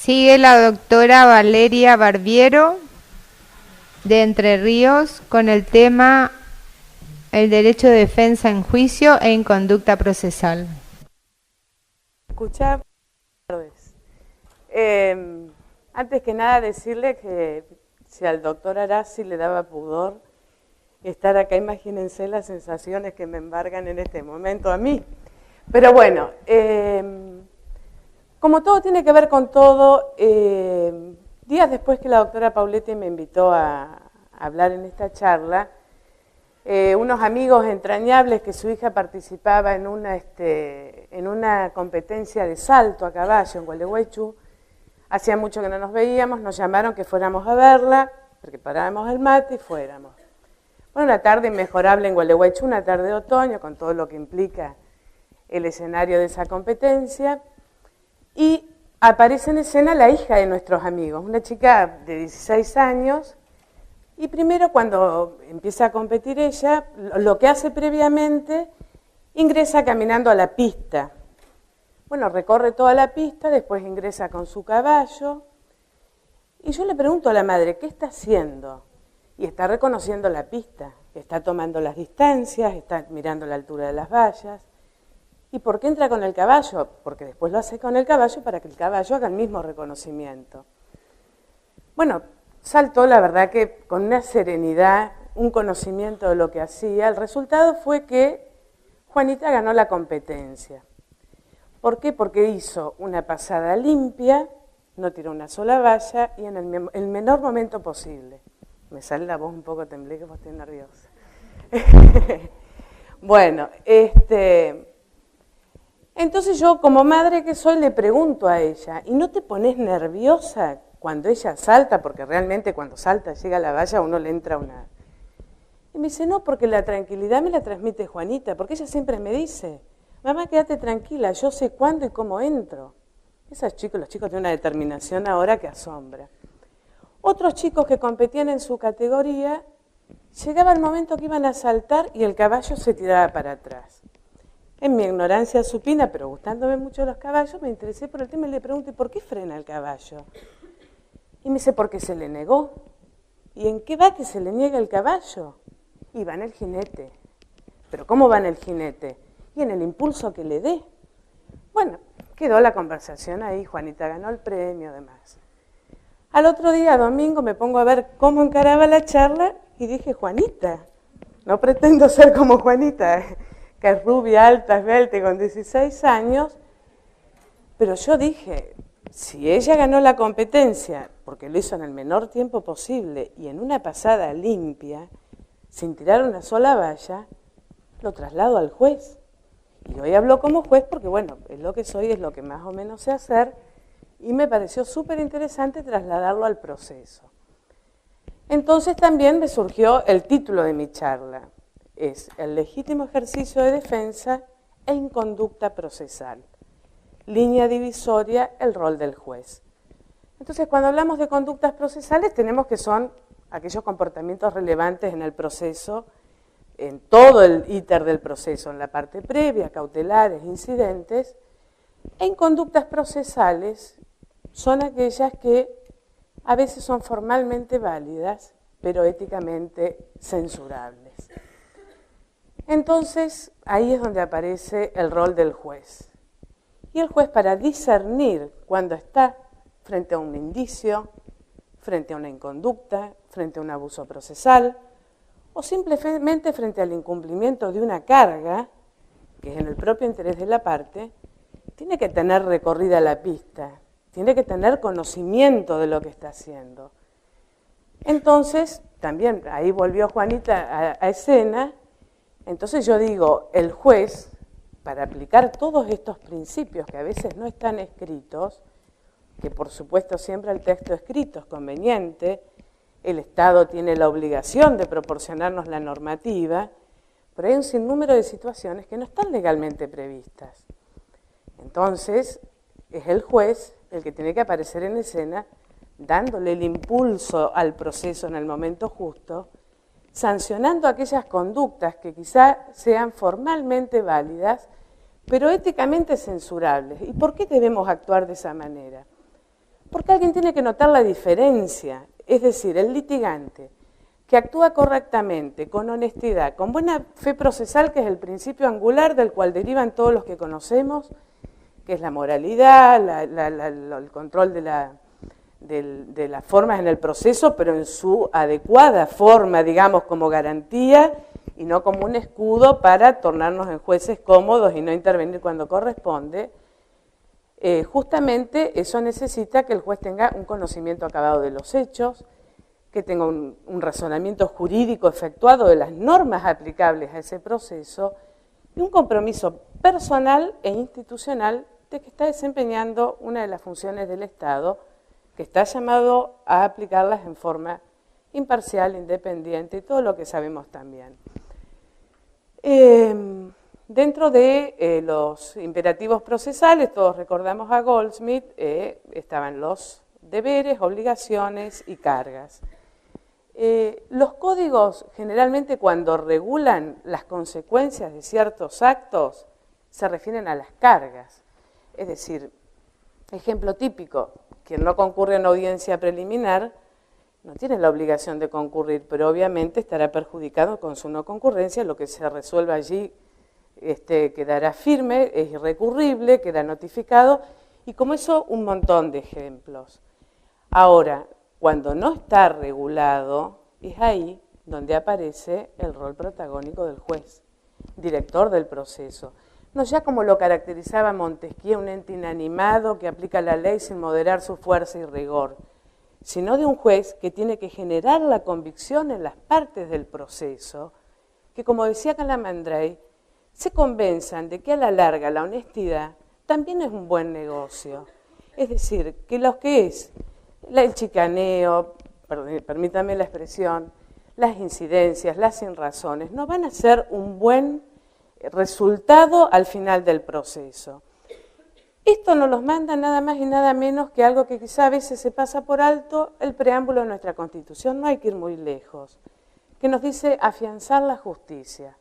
Sigue la doctora Valeria Barbiero, de Entre Ríos, con el tema el derecho de defensa en juicio e en conducta procesal. Escuchar. Antes que nada decirle que si al doctor Arasi le daba pudor estar acá, imagínense las sensaciones que me embargan en este momento a mí. Pero bueno, como todo tiene que ver con todo, días después que la doctora Pauletti me invitó a hablar en esta charla, unos amigos entrañables que su hija participaba en una competencia de salto a caballo en Gualeguaychú, hacía mucho que no nos veíamos, nos llamaron que fuéramos a verla, preparábamos el mate y fuéramos. Bueno, una tarde inmejorable en Gualeguaychú, una tarde de otoño, con todo lo que implica el escenario de esa competencia, y aparece en escena la hija de nuestros amigos, una chica de 16 años, y primero cuando empieza a competir ella, lo que hace previamente, ingresa caminando a la pista. Bueno, recorre toda la pista, después ingresa con su caballo, y yo le pregunto a la madre, ¿qué está haciendo? Y está reconociendo la pista, está tomando las distancias, está mirando la altura de las vallas. ¿Y por qué entra con el caballo? Porque después lo hace con el caballo para que el caballo haga el mismo reconocimiento. Bueno, saltó, la verdad que con una serenidad, un conocimiento de lo que hacía. El resultado fue que Juanita ganó la competencia. ¿Por qué? Porque hizo una pasada limpia, no tiró una sola valla y en el menor momento posible. Me sale la voz un poco temblé, que estoy nerviosa. Bueno, entonces yo como madre que soy le pregunto a ella, ¿y no te pones nerviosa cuando ella salta? Porque realmente cuando salta, llega a la valla, a uno le entra una... Y me dice, no, porque la tranquilidad me la transmite Juanita, porque ella siempre me dice, mamá, quédate tranquila, yo sé cuándo y cómo entro. Los chicos tienen una determinación ahora que asombra. Otros chicos que competían en su categoría, llegaba el momento que iban a saltar y el caballo se tiraba para atrás. En mi ignorancia supina, pero gustándome mucho los caballos, me interesé por el tema y le pregunté, ¿por qué frena el caballo? Y me dice, porque se le negó. ¿Y en qué va que se le niega el caballo? Y va en el jinete. ¿Pero cómo va en el jinete? Y en el impulso que le dé. Bueno, quedó la conversación ahí, Juanita ganó el premio, demás. Al otro día, domingo, me pongo a ver cómo encaraba la charla y dije, Juanita, no pretendo ser como Juanita, que es rubia, alta, esbelta y con 16 años, pero yo dije, si ella ganó la competencia, porque lo hizo en el menor tiempo posible y en una pasada limpia, sin tirar una sola valla, lo traslado al juez. Y hoy hablo como juez porque, bueno, es lo que soy, es lo que más o menos sé hacer, y me pareció súper interesante trasladarlo al proceso. Entonces también me surgió el título de mi charla, es el legítimo ejercicio de defensa en conducta procesal. Línea divisoria, el rol del juez. Entonces, cuando hablamos de conductas procesales, tenemos que son aquellos comportamientos relevantes en el proceso, en todo el íter del proceso, en la parte previa, cautelares, incidentes. En conductas procesales son aquellas que a veces son formalmente válidas, pero éticamente censurables. Entonces, ahí es donde aparece el rol del juez. Y el juez, para discernir cuando está frente a un indicio, frente a una inconducta, frente a un abuso procesal, o simplemente frente al incumplimiento de una carga, que es en el propio interés de la parte, tiene que tener recorrida la pista, tiene que tener conocimiento de lo que está haciendo. Entonces, también ahí volvió Juanita a escena. Entonces yo digo, el juez, para aplicar todos estos principios que a veces no están escritos, que por supuesto siempre el texto escrito es conveniente, el Estado tiene la obligación de proporcionarnos la normativa, pero hay un sinnúmero de situaciones que no están legalmente previstas. Entonces, es el juez el que tiene que aparecer en escena, dándole el impulso al proceso en el momento justo, sancionando aquellas conductas que quizá sean formalmente válidas, pero éticamente censurables. ¿Y por qué debemos actuar de esa manera? Porque alguien tiene que notar la diferencia, es decir, el litigante que actúa correctamente, con honestidad, con buena fe procesal, que es el principio angular del cual derivan todos los que conocemos, que es la moralidad, el control de las formas en el proceso, pero en su adecuada forma, digamos, como garantía y no como un escudo para tornarnos en jueces cómodos y no intervenir cuando corresponde. Justamente eso necesita que el juez tenga un conocimiento acabado de los hechos, que tenga un razonamiento jurídico efectuado de las normas aplicables a ese proceso y un compromiso personal e institucional de que está desempeñando una de las funciones del Estado, que está llamado a aplicarlas en forma imparcial, independiente y todo lo que sabemos también. Dentro de los imperativos procesales, todos recordamos a Goldsmith, estaban los deberes, obligaciones y cargas. Los códigos generalmente cuando regulan las consecuencias de ciertos actos se refieren a las cargas. Es decir, ejemplo típico, quien no concurre a una audiencia preliminar no tiene la obligación de concurrir, pero obviamente estará perjudicado con su no concurrencia, lo que se resuelva allí quedará firme, es irrecurrible, queda notificado, y como eso un montón de ejemplos. Ahora, cuando no está regulado, es ahí donde aparece el rol protagónico del juez, director del proceso. No ya como lo caracterizaba Montesquieu, un ente inanimado que aplica la ley sin moderar su fuerza y rigor, sino de un juez que tiene que generar la convicción en las partes del proceso, que como decía Calamandrei, se convenzan de que a la larga la honestidad también es un buen negocio. Es decir, que lo que es el chicaneo, permítanme la expresión, las incidencias, las sinrazones, no van a ser un buen resultado al final del proceso. Esto nos los manda nada más y nada menos que algo que quizá a veces se pasa por alto, el preámbulo de nuestra Constitución, no hay que ir muy lejos, que nos dice afianzar la justicia.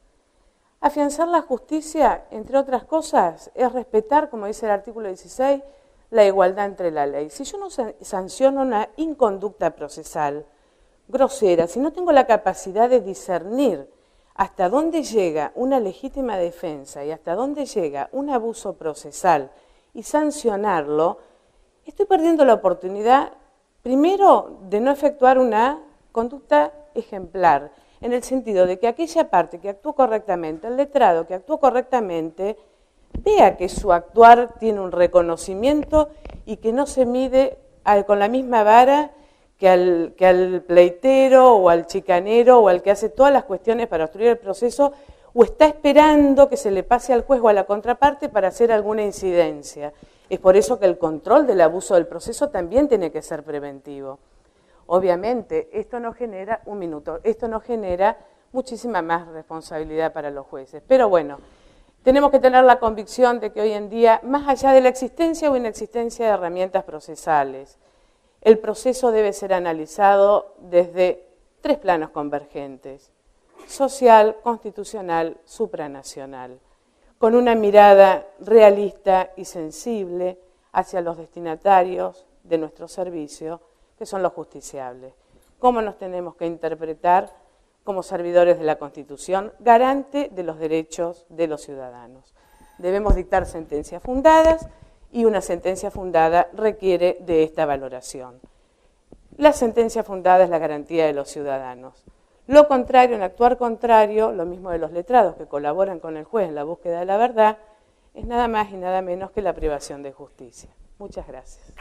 Afianzar la justicia, entre otras cosas, es respetar, como dice el artículo 16, la igualdad entre la ley. Si yo no sanciono una inconducta procesal grosera, si no tengo la capacidad de discernir hasta dónde llega una legítima defensa y hasta dónde llega un abuso procesal y sancionarlo, estoy perdiendo la oportunidad, primero, de no efectuar una conducta ejemplar, en el sentido de que aquella parte que actuó correctamente, el letrado que actuó correctamente, vea que su actuar tiene un reconocimiento y que no se mide con la misma vara que al pleitero o al chicanero o al que hace todas las cuestiones para obstruir el proceso o está esperando que se le pase al juez o a la contraparte para hacer alguna incidencia. Es por eso que el control del abuso del proceso también tiene que ser preventivo. Obviamente, esto no genera esto no genera muchísima más responsabilidad para los jueces. Pero bueno, tenemos que tener la convicción de que hoy en día, más allá de la existencia o inexistencia de herramientas procesales, el proceso debe ser analizado desde 3 planos convergentes: social, constitucional, supranacional, con una mirada realista y sensible hacia los destinatarios de nuestro servicio, que son los justiciables. ¿Cómo nos tenemos que interpretar como servidores de la Constitución, garante de los derechos de los ciudadanos? Debemos dictar sentencias fundadas y una sentencia fundada requiere de esta valoración. La sentencia fundada es la garantía de los ciudadanos. Lo contrario, en actuar contrario, lo mismo de los letrados que colaboran con el juez en la búsqueda de la verdad, es nada más y nada menos que la privación de justicia. Muchas gracias.